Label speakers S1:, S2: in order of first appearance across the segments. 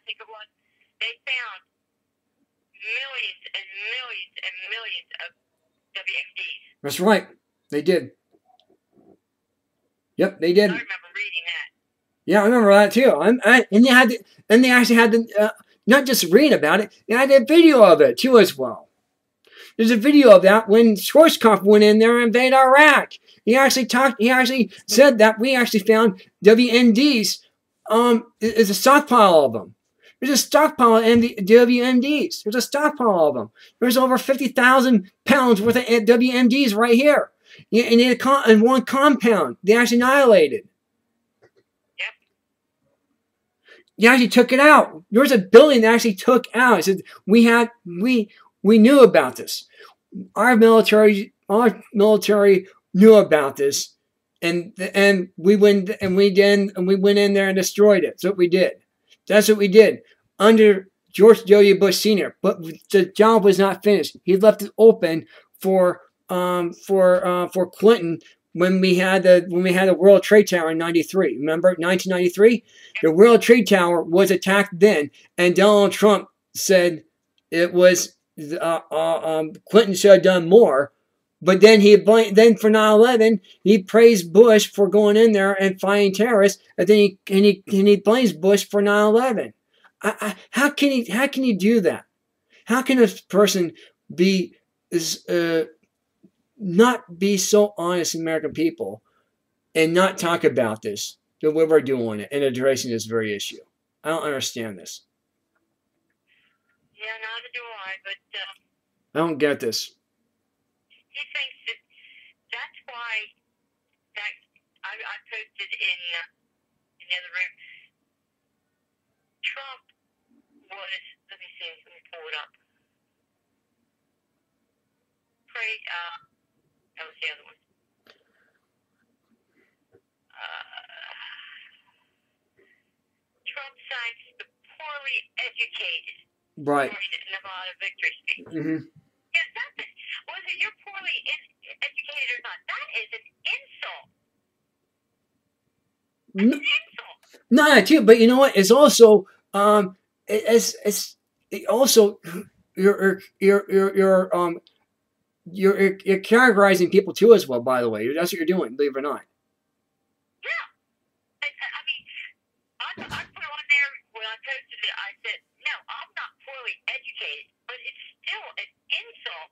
S1: think it was, they found millions and millions and millions of WMDs.
S2: That's right. They did. Yep, they did.
S1: I remember reading that.
S2: Yeah, I remember that too. And they actually had to not just read about it. They had a video of it too as well. There's a video of that when Schwarzkopf went in there and invaded Iraq. He actually said that we actually found WMDs. There's a stockpile of them. There's a stockpile of WMDs. There's a stockpile of them. There's over 50,000 pounds worth of WMDs right here. In one compound. They actually annihilated.
S1: Yep.
S2: They actually took it out. There was a building that actually took out. It said we knew about this. Our military knew about this, and we went in there and destroyed it. That's what we did. That's what we did under George W. Bush Sr. But the job was not finished. He left it open for Clinton when we had the World Trade Tower in '93. Remember 1993? The World Trade Tower was attacked then, and Donald Trump said it was Clinton should have done more. But then for 9/11, he praised Bush for going in there and fighting terrorists, and then he blames Bush for 9/11. How can he do that? How can a person not be so honest, American people, and not talk about this the way we're doing it and addressing this very issue? I don't understand this.
S1: Yeah, neither do I. But
S2: I don't get this.
S1: He thinks that's why I posted in the other room. Trump was, let me see, let me pull it up. That was the other one. Trump cites the poorly educated
S2: Right.
S1: Nevada victory speech.
S2: Mm-hmm.
S1: Yeah, whether you're poorly educated or not, that is an insult. That's an insult.
S2: No, too, but you know what? It's also you're categorizing people too as well. By the way, that's what you're doing, believe it or not.
S1: Yeah, I mean, I put on there when I posted it. I said, no, I'm not poorly educated, but it's still an insult.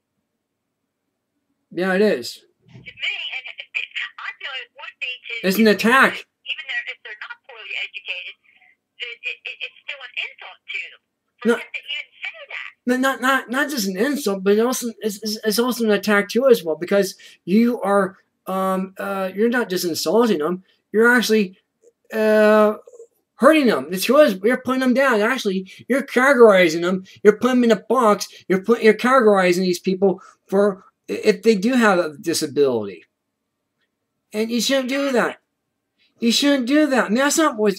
S2: Yeah, it is.
S1: To me, and I feel it would be to.
S2: It's an attack.
S1: Even if they're not poorly educated, it's still an insult to them. For
S2: No.
S1: him to even say that.
S2: Not just an insult, but it's also an attack too as well, because you are you're not just insulting them, you're actually hurting them. It's yours. You're putting them down. Actually, you're categorizing them. You're putting them in a box. You're categorizing these people for if they do have a disability, and you shouldn't do that. You shouldn't do that. I mean, that's not what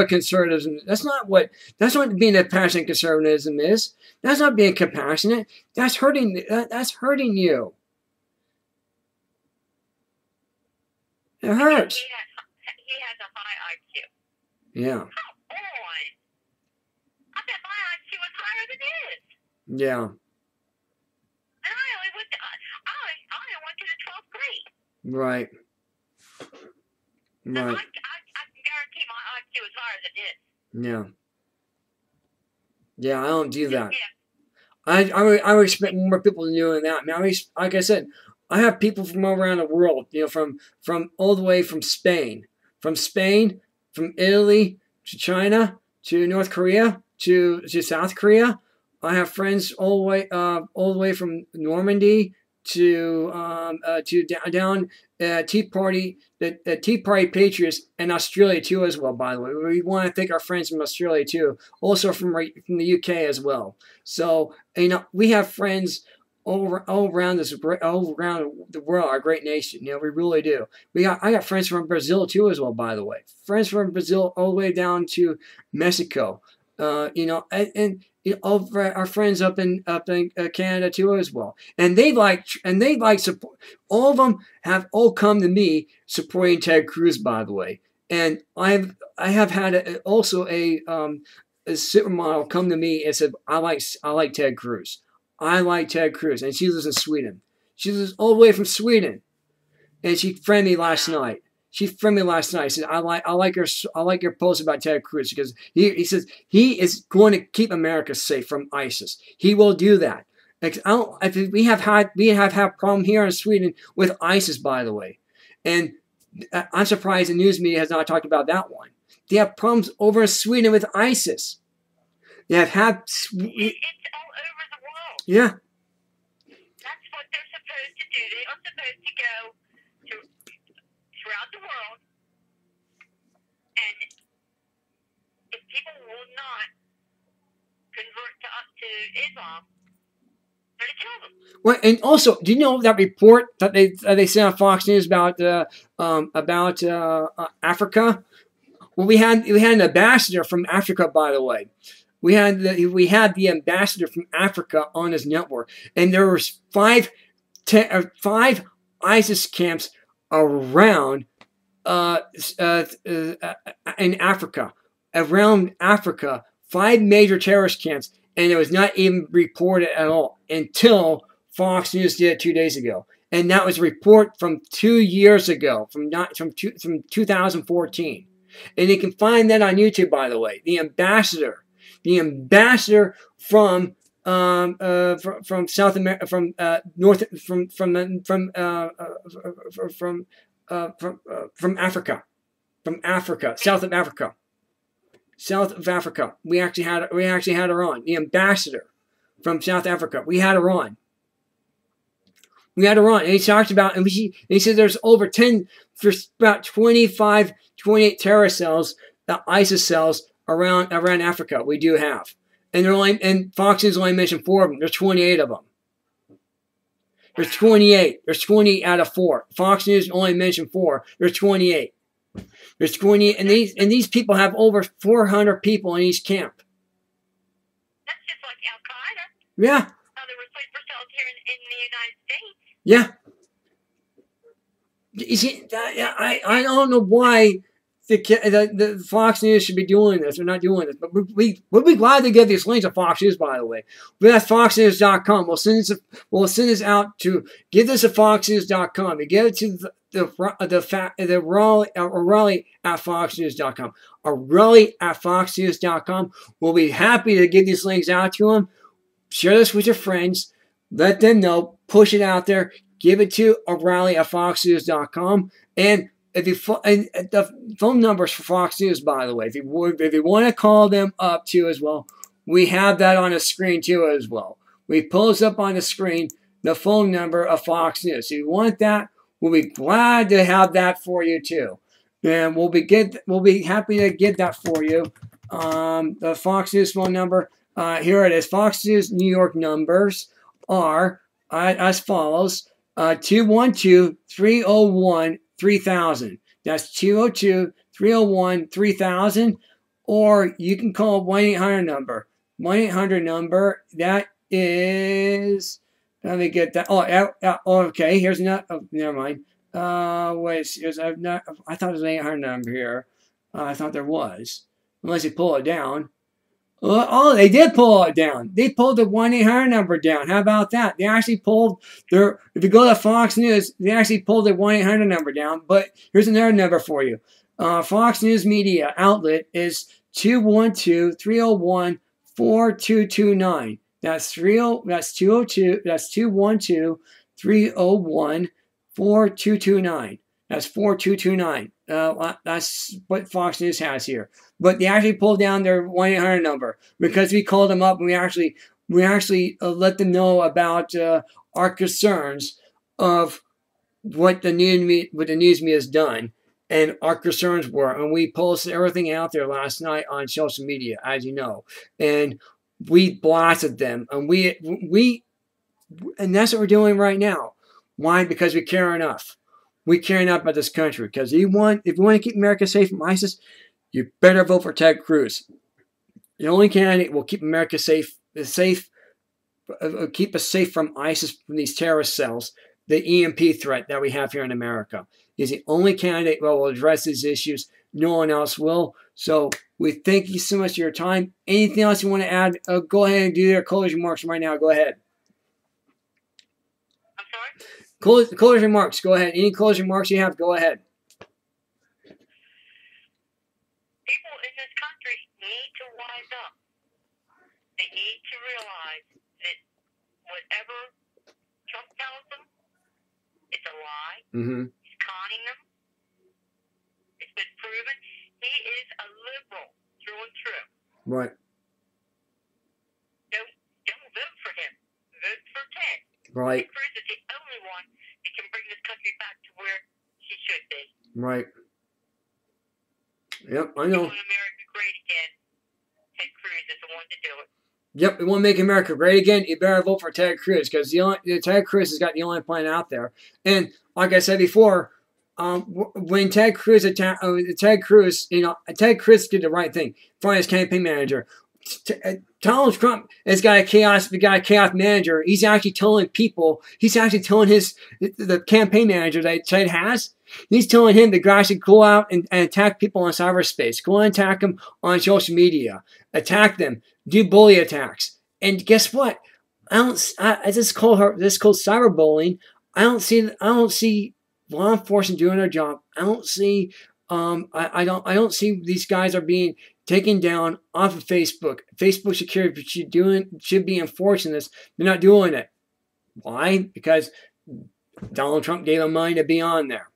S2: conservatism. That's not what being a passionate conservatism is. That's not being compassionate. That's hurting. That's hurting you. It hurts.
S1: He has a high IQ.
S2: Yeah.
S1: Come on. I bet my IQ is higher than his.
S2: Yeah.
S1: And I only went to the 12th grade.
S2: Right.
S1: So
S2: Right.
S1: I can guarantee my IQ is higher than his.
S2: Yeah. Yeah, I don't do that.
S1: Yeah.
S2: I would expect more people doing that. I mean, like I said, I have people from all around the world. You know, from all the way from Spain, from Italy to China to North Korea to South Korea. I have friends all the way from Normandy to down Tea Party, the Tea Party Patriots in Australia too as well. By the way, we want to thank our friends from Australia too, also from the UK as well. So you know, we have friends all around the world, our great nation. You know, we really do. I got friends from Brazil too as well. By the way, friends from Brazil all the way down to Mexico. You know, and you know, all of our friends up in Canada too as well, and they like support. All of them have all come to me supporting Ted Cruz, by the way, and I have had also a supermodel come to me and said, I like Ted Cruz. I like Ted Cruz. And she lives in Sweden. She lives all the way from Sweden. And she friended me last night. She friended me last night. She said, I like your post about Ted Cruz because he says he is going to keep America safe from ISIS. He will do that. We have had problem here in Sweden with ISIS, by the way. And I'm surprised the news media has not talked about that one. They have problems over in Sweden with ISIS. They have had...
S1: It's all over the world.
S2: Yeah.
S1: That's what they're supposed to do. They are supposed to go throughout the world, and if people will not convert to Islam, they're to kill them.
S2: Well, and also, do you know that report that they sent on Fox News about Africa? Well, we had an ambassador from Africa, by the way. We had the ambassador from Africa on his network, and there was five ISIS camps around in Africa. Around Africa, 5 major terrorist camps, and it was not even reported at all until Fox News did it 2 days ago. And that was a report from 2 years ago, from 2014. And you can find that on YouTube, by the way. The ambassador from South America, from Africa, South of Africa. We actually had her on. The ambassador from South Africa. We had her on. And he talked about, and he said there's over 10, there's about 28 terrorist cells, ISIS cells around Africa. We do have, and Fox News only mentioned 4 of them. There's 28 of them. There's 28. There's 20 out of 4. Fox News only mentioned 4. There's 28. There's 20, and these people have over 400 people in each camp.
S1: That's just like Al Qaeda.
S2: Yeah.
S1: How there were sleeper cells here in the United States.
S2: Yeah. You see, I don't know why the Fox News should be doing this. They're not doing this, but we'll be glad to get these links to Fox News. By the way, but that's foxnews.com. We'll send this out to give this to foxnews.com. You give it to the Raleigh at foxnews.com. Raleigh at foxnews.com. We'll be happy to give these links out to them. Share this with your friends. Let them know. Push it out there. Give it to Raleigh at foxnews.com. And the phone numbers for Fox News, by the way, if you want to call them up too as well, we have that on the screen too as well. We post up on the screen the phone number of Fox News. If you want that, we'll be glad to have that for you too, and we'll be happy to get that for you. The Fox News phone number, here it is. Fox News New York numbers are as follows: 212-301-3000. That's 202-301-3000. Or you can call 1-800 number. 1-800 number, that is, let me get that. Oh, okay, here's another, oh, never mind. Wait, I thought there was an 800 number here. I thought there was. Unless you pull it down. Oh, they did pull it down. They pulled the 1-800 number down. How about that? They actually pulled if you go to Fox News, they actually pulled the 1-800 number down. But here's another number for you. Fox News Media outlet is 212-301-4229. That's 212-301-4229. That's 4229. That's what Fox News has here. But they actually pulled down their 1-800 number because we called them up and we actually let them know about our concerns of what the news media has done, and our concerns were. And we posted everything out there last night on social media, as you know, and we blasted them, and and that's what we're doing right now. Why? Because we care enough. We care enough about this country. Because if you want to keep America safe from ISIS, you better vote for Ted Cruz. The only candidate will keep America safe, keep us safe from ISIS, from these terrorist cells, the EMP threat that we have here in America. He's the only candidate that will address these issues. No one else will. So We thank you so much for your time. Anything else you want to add? Go ahead and do your closing remarks right now. Go ahead.
S1: I'm sorry?
S2: Closing remarks. Go ahead. Any closing remarks you have, go ahead.
S1: People in this country need to wise up. They need to realize that whatever Trump tells them, it's a lie.
S2: Mm-hmm.
S1: He's conning them. It's been proven. He is a liberal through and through.
S2: Right.
S1: Don't vote for him. Vote for Ted.
S2: Right.
S1: Cruz is the only one that can bring this country back to where he should be.
S2: Right. Yep, I know.
S1: We want America great again. Ted Cruz is the one to do it.
S2: Yep, we want to make America great again. You better vote for Ted Cruz because Ted Cruz has got the only plan out there. And like I said before, when Ted Cruz Ted Cruz did the right thing. For his campaign manager, Donald Trump has got a chaos manager. He's actually telling people. He's actually telling the campaign manager that Ted has. He's telling him to actually go out and attack people on cyberspace. Go and attack them on social media. Attack them. Do bully attacks. And guess what? This is called cyberbullying. I don't see law enforcement doing their job. I don't see I don't see these guys are being taken down off of Facebook. Facebook security should be enforcing this. They're not doing it. Why? Because Donald Trump gave them money to be on there.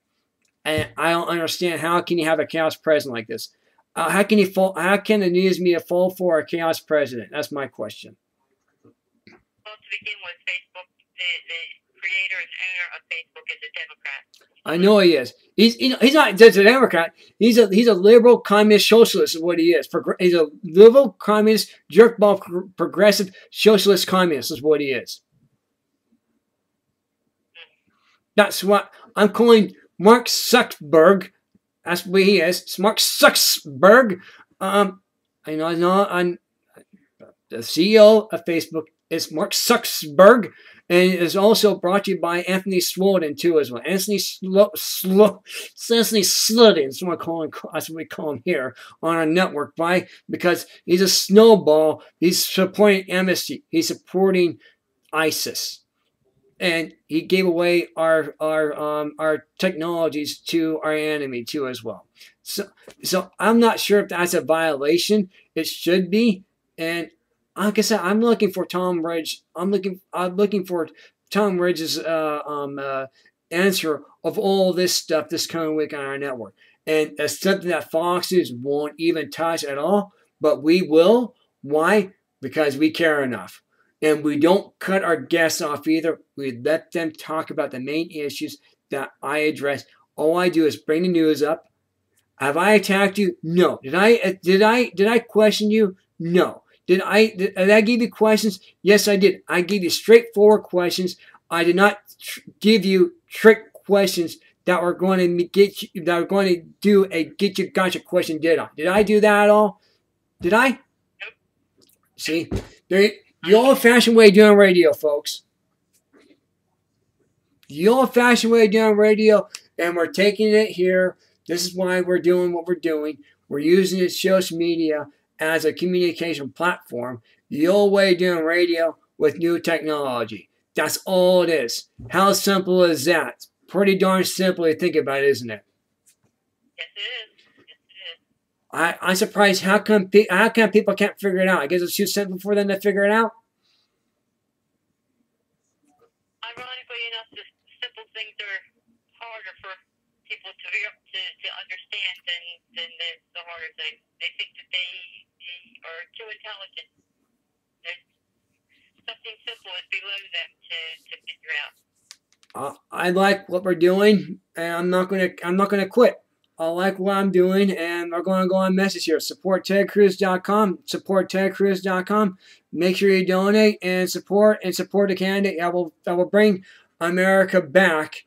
S2: And I don't understand, how can you have a chaos president like this? How can the news media fall for a chaos president? That's my question.
S1: Well, to begin with, Facebook, the creator and owner of Facebook is a Democrat.
S2: I know he is. He's not just a Democrat. He's a liberal communist socialist is what he is. He's a liberal communist jerkball progressive socialist communist is what he is. That's what I'm calling Mark Zuckerberg. That's what he is. It's Mark Zuckerberg. I'm the CEO of Facebook. It's Mark Zuckerberg. And it is also brought to you by Anthony Slaughter too as well. Anthony Slaughter. That's what we call him here on our network. Why? Because he's a snowball. He's supporting amnesty. He's supporting ISIS. And he gave away our technologies to our enemy too as well. So I'm not sure if that's a violation. It should be. And like I said, I'm looking for Tom Ridge. I'm looking for Tom Ridge's answer of all this stuff this coming week on our network. And it's something that Fox News won't even touch at all. But we will. Why? Because we care enough. And we don't cut our guests off either. We let them talk about the main issues that I address. All I do is bring the news up. Have I attacked you? No. Did I question you? No. Did I give you questions? Yes, I did. I gave you straightforward questions. I did not give you trick questions that were going to do a get you gotcha question. Did I? Did I do that at all? Did I? See, the old-fashioned way of doing radio, folks. The old-fashioned way of doing radio, and we're taking it here. This is why we're doing what we're doing. We're using the social media as a communication platform. The old way of doing radio with new technology. That's all it is. How simple is that? It's pretty darn simple to think about, isn't it?
S1: Yes, it is.
S2: I'm surprised how come people can't figure it out. I guess it's too simple for them to figure it out.
S1: Ironically enough, the simple things are harder for people to understand than the harder things. They think that they are too intelligent. There's something simple is below them to figure out.
S2: I like what we're doing, and I'm not gonna quit. I like what I'm doing, and we're going to go on message here. Support TedCruz.com. Support TedCruz.com. Make sure you donate and support the candidate that will bring America back,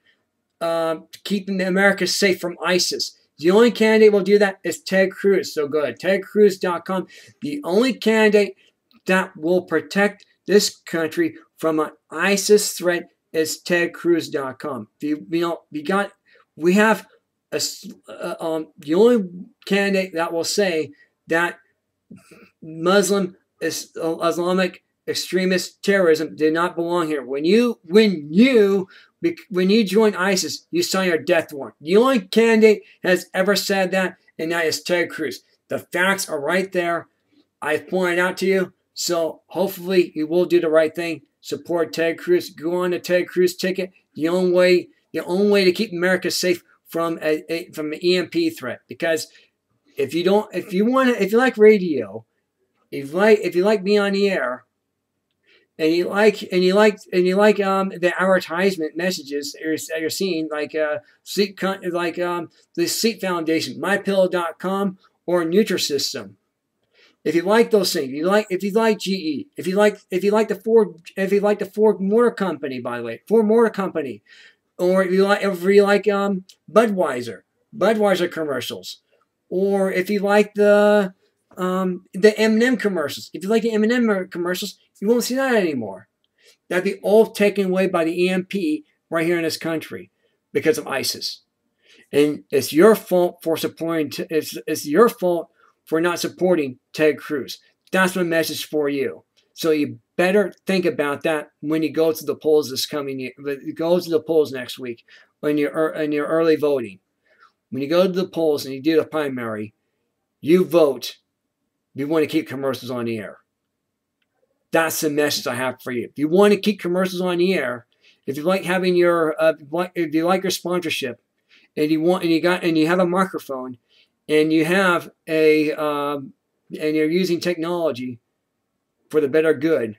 S2: keeping America safe from ISIS. The only candidate will do that is Ted Cruz. So go ahead, TedCruz.com. The only candidate that will protect this country from an ISIS threat is TedCruz.com. We have the only candidate that will say that Muslim Islamic extremist terrorism did not belong here. When you join ISIS, you sign your death warrant. The only candidate has ever said that, and that is Ted Cruz. The facts are right there. I pointed out to you. So hopefully you will do the right thing. Support Ted Cruz. Go on the Ted Cruz ticket. The only way to keep America safe from an EMP threat. Because if you like radio, if you like being on the air, and you like the advertisement messages that you're seeing, like the Sleep Foundation, MyPillow.com, or Nutrisystem. If you like those things, if you like GE, if you like the Ford Motor Company, by the way, Ford Motor Company, or if you like Budweiser commercials, or if you like the M&M commercials, if you like the M&M commercials, you won't see that anymore. That'd be all taken away by the EMP right here in this country because of ISIS, and it's your fault for supporting. It's your fault for not supporting Ted Cruz. That's my message for you. So you better think about that when you go to the polls this coming year. Go to the polls next week in your early voting. When you go to the polls and you do the primary, you vote. You want to keep commercials on the air. That's the message I have for you. If you want to keep commercials on the air, if you like having if you like your sponsorship, and you have a microphone, and you have and you're using technology for the better good,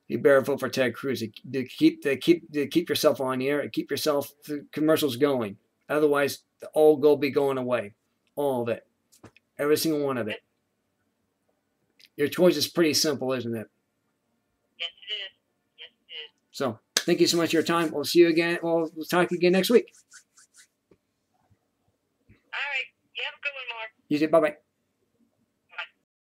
S2: you better vote for Ted Cruz to keep yourself on the air and keep yourself the commercials going. Otherwise, all will be going away, all of it, every single one of it. Your choice is pretty simple, isn't it?
S1: Yes, it is. Yes, it is.
S2: So, thank you so much for your time. We'll see you again. We'll talk again next week.
S1: All right. You have a good one, Mark.
S2: You too. Bye-bye.